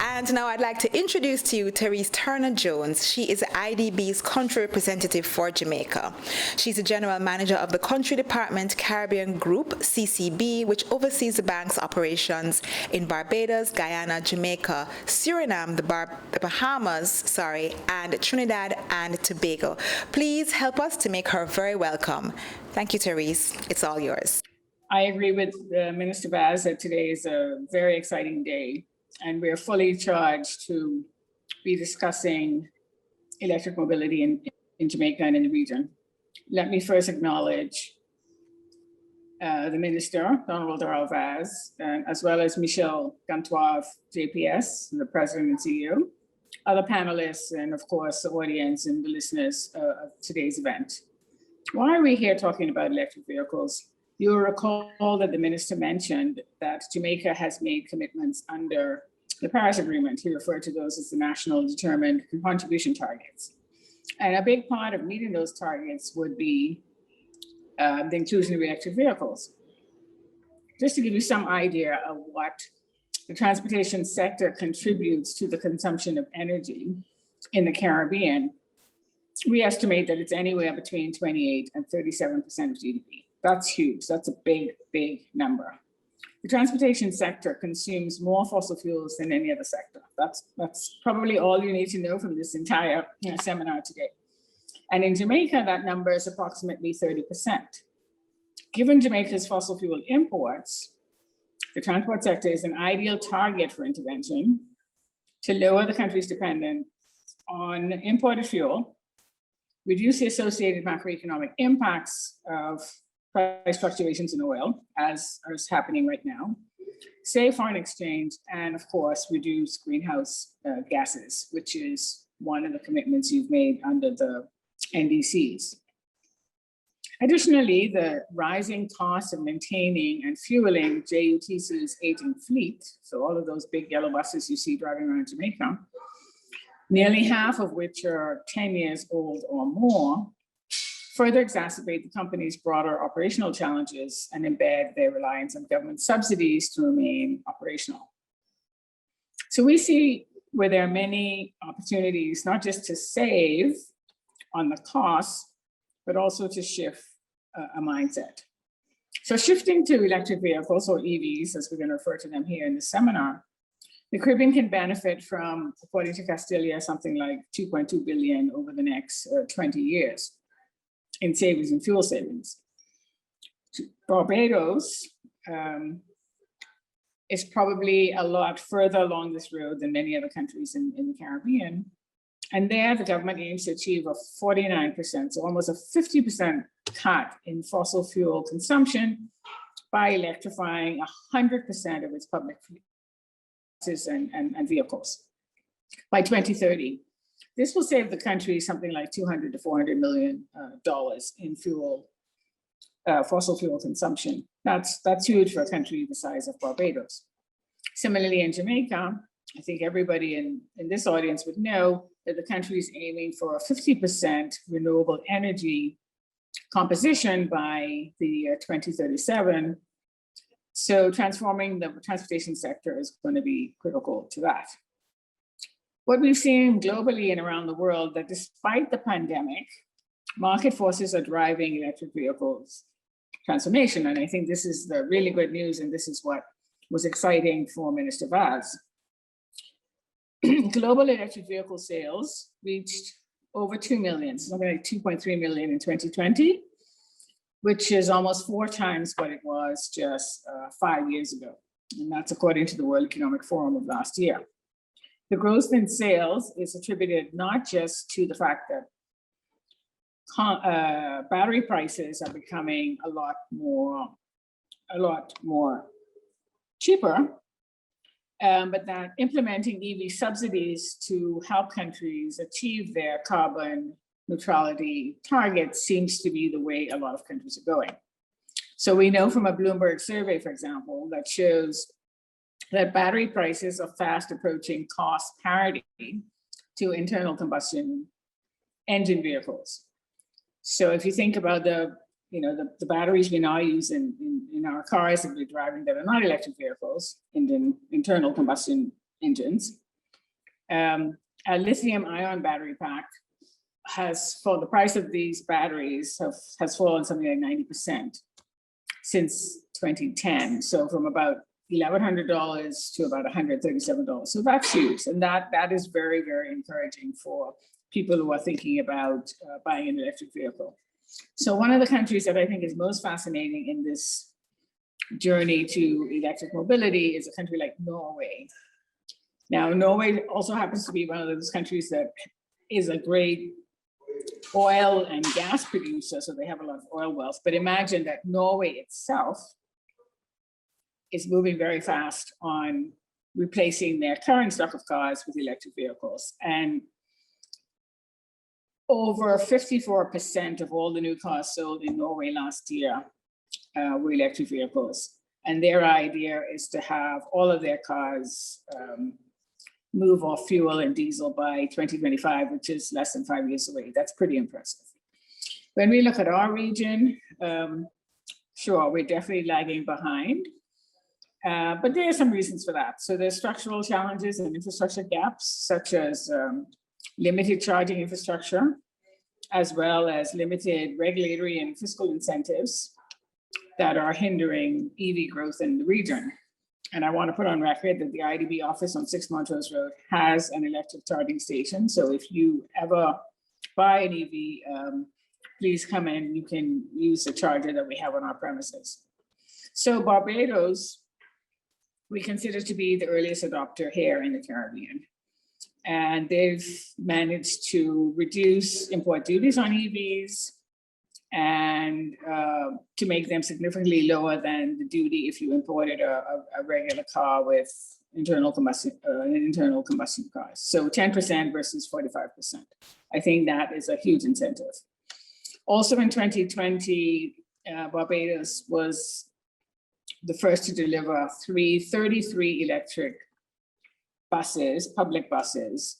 And now I'd like to introduce to you Therese Turner-Jones. She is IDB's country representative for Jamaica. She's the general manager of the Country Department Caribbean Group, CCB, which oversees the bank's operations in Barbados, Guyana, Jamaica, Suriname, the Bahamas, and Trinidad and Tobago. Please help us to make her very welcome. Thank you, Terese. It's all yours. I agree with Minister Vaz that today is a very exciting day, and we're fully charged to be discussing electric mobility in Jamaica and in the region. Let me first acknowledge the Minister, Honorable Darrell Vaz, as well as Michel Gantois, JPS, the President and CEO, other panelists, and of course, the audience and the listeners of today's event. Why are we here talking about electric vehicles? You'll recall that the minister mentioned that Jamaica has made commitments under the Paris Agreement. He referred to those as the national determined contribution targets. And a big part of meeting those targets would be the inclusion of electric vehicles. Just to give you some idea of what the transportation sector contributes to the consumption of energy in the Caribbean, we estimate that it's anywhere between 28 and 37% of GDP. That's huge. That's a big, big number. The transportation sector consumes more fossil fuels than any other sector. That's probably all you need to know from this entire seminar today. And in Jamaica, that number is approximately 30%. Given Jamaica's fossil fuel imports, the transport sector is an ideal target for intervention to lower the country's dependence on imported fuel, reduce the associated macroeconomic impacts of price fluctuations in oil, as is happening right now, save foreign exchange, and of course, reduce greenhouse gases, which is one of the commitments you've made under the NDCs. Additionally, the rising cost of maintaining and fueling JUTC's aging fleet, so all of those big yellow buses you see driving around Jamaica, nearly half of which are 10 years old or more, further exacerbate the company's broader operational challenges and embed their reliance on government subsidies to remain operational. So we see where there are many opportunities, not just to save on the costs, but also to shift a mindset. So shifting to electric vehicles, or EVs, as we're going to refer to them here in the seminar, the Caribbean can benefit from, according to Castilla, something like 2.2 billion over the next 20 years. In savings and fuel savings. Barbados is probably a lot further along this road than many other countries in the Caribbean. And there, the government aims to achieve a 49%, so almost a 50% cut in fossil fuel consumption by electrifying 100% of its public fleets and vehicles by 2030. This will save the country something like $200 to $400 million in fossil fuel consumption. That's huge for a country the size of Barbados. Similarly, in Jamaica, I think everybody in this audience would know that the country is aiming for a 50% renewable energy composition by the year 2037. So transforming the transportation sector is going to be critical to that. What we've seen globally and around the world, that despite the pandemic, market forces are driving electric vehicles transformation. And I think this is the really good news, and this is what was exciting for Minister Vaz. Global electric vehicle sales reached over 2 million, something like 2.3 million in 2020, which is almost 4 times what it was just 5 years ago. And that's according to the World Economic Forum of last year. The growth in sales is attributed not just to the fact that battery prices are becoming a lot more cheaper, but that implementing EV subsidies to help countries achieve their carbon neutrality targets seems to be the way a lot of countries are going. So we know from a Bloomberg survey, for example, that shows that battery prices are fast approaching cost parity to internal combustion engine vehicles. So if you think about the batteries we now use in our cars that we're driving that are not electric vehicles, internal combustion engines, A lithium-ion battery pack for the price of these batteries has fallen something like 90% since 2010. So from about $1,100 to about $137. So that's huge. And that is very, very encouraging for people who are thinking about buying an electric vehicle. So one of the countries that I think is most fascinating in this journey to electric mobility is a country like Norway. Now, Norway also happens to be one of those countries that is a great oil and gas producer, so they have a lot of oil wealth. But imagine that Norway itself is moving very fast on replacing their current stock of cars with electric vehicles. And over 54% of all the new cars sold in Norway last year were electric vehicles. And their idea is to have all of their cars move off fuel and diesel by 2025, which is less than 5 years away. That's pretty impressive. When we look at our region, sure, we're definitely lagging behind, but there are some reasons for that. So there's structural challenges and infrastructure gaps, such as limited charging infrastructure, as well as limited regulatory and fiscal incentives that are hindering EV growth in the region. And I want to put on record that the IDB office on 6 Montrose Road has an electric charging station. So if you ever buy an EV, please come in, you can use the charger that we have on our premises. So Barbados, we consider to be the earliest adopter here in the Caribbean. And they've managed to reduce import duties on EVs and to make them significantly lower than the duty if you imported a regular car with internal combustion cars. So 10% versus 45%. I think that is a huge incentive. Also in 2020, Barbados was the first to deliver 33 electric buses, public buses,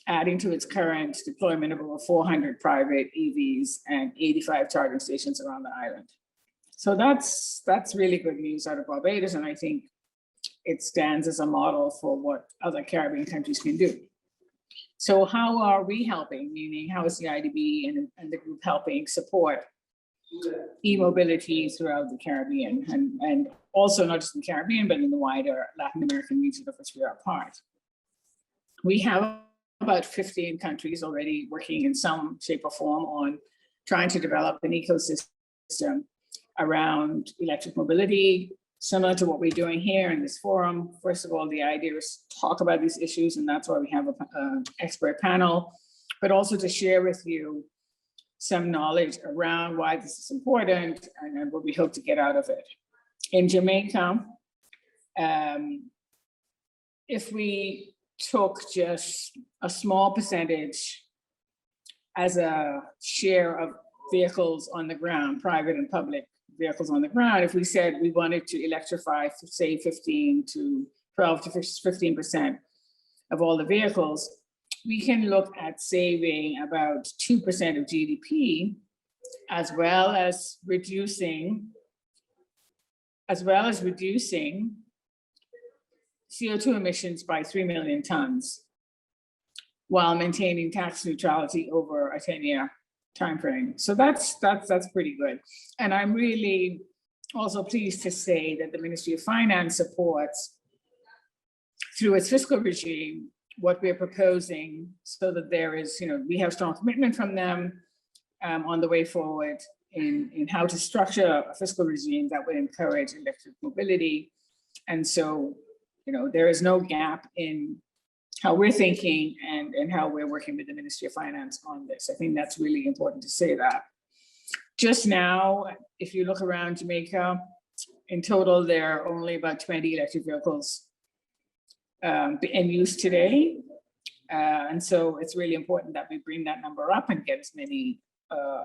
adding to its current deployment of over 400 private EVs and 85 charging stations around the island. So that's really good news out of Barbados, and I think it stands as a model for what other Caribbean countries can do. So how are we helping, meaning how is the IDB and the group helping support e-mobility throughout the Caribbean, and also not just in the Caribbean, but in the wider Latin American region of which we are part? We have about 15 countries already working in some shape or form on trying to develop an ecosystem around electric mobility, similar to what we're doing here in this forum. First of all, the idea is to talk about these issues, and that's why we have an expert panel, but also to share with you some knowledge around why this is important and what we hope to get out of it. In Jamaica, if we took just a small percentage as a share of vehicles on the ground, private and public vehicles on the ground, if we said we wanted to electrify, say 12 to 15% of all the vehicles, we can look at saving about 2% of GDP, as well as reducing CO2 emissions by 3 million tons, while maintaining tax neutrality over a 10-year timeframe. So that's pretty good. And I'm really also pleased to say that the Ministry of Finance supports, through its fiscal regime, what we're proposing, so that there is, we have strong commitment from them on the way forward in how to structure a fiscal regime that would encourage electric mobility. And so, there is no gap in how we're thinking and how we're working with the Ministry of Finance on this. I think that's really important to say that. Just now, if you look around Jamaica, in total, there are only about 20 electric vehicles in use today. And so it's really important that we bring that number up and get as many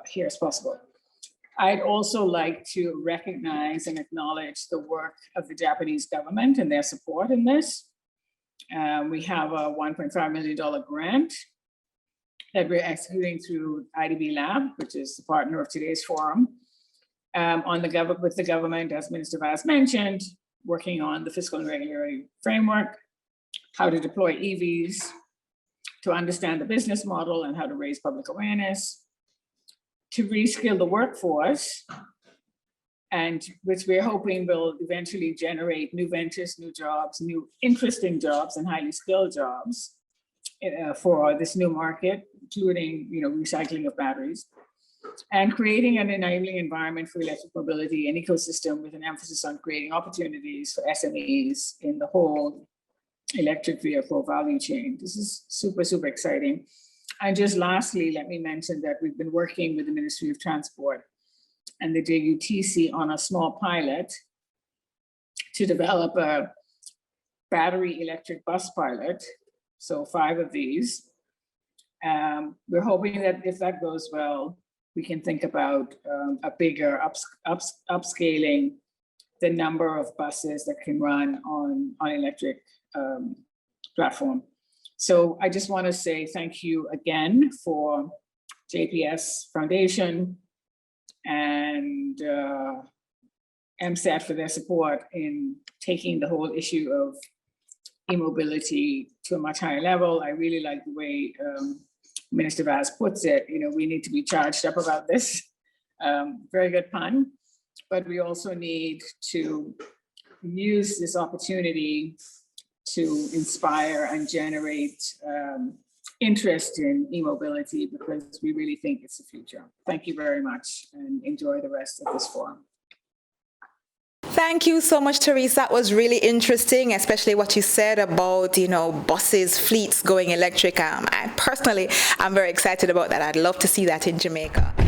here as possible. I'd also like to recognize and acknowledge the work of the Japanese government and their support in this. We have a $1.5 million grant that we're executing through IDB Lab, which is the partner of today's forum, with the government, as Minister Vaz mentioned, working on the fiscal and regulatory framework, how to deploy EVs, to understand the business model and how to raise public awareness, to reskill the workforce, and which we're hoping will eventually generate new ventures, new jobs, new interesting jobs, and highly skilled jobs for this new market, including recycling of batteries, and creating an enabling environment for electric mobility and ecosystem with an emphasis on creating opportunities for SMEs in the whole electric vehicle value chain. This is super, super exciting. And just lastly, let me mention that we've been working with the Ministry of Transport and the JUTC on a small pilot to develop a battery electric bus pilot. So 5 of these. We're hoping that if that goes well, we can think about a bigger upscaling the number of buses that can run on electric platform. So I just want to say thank you again for JPS Foundation and MSAT for their support in taking the whole issue of e-mobility to a much higher level. I really like the way Minister Vaz puts it, we need to be charged up about this. Very good pun, but we also need to use this opportunity to inspire and generate interest in e-mobility, because we really think it's the future. Thank you very much and enjoy the rest of this forum. Thank you so much, Terese. That was really interesting, especially what you said about, buses, fleets going electric. I personally, I'm very excited about that. I'd love to see that in Jamaica.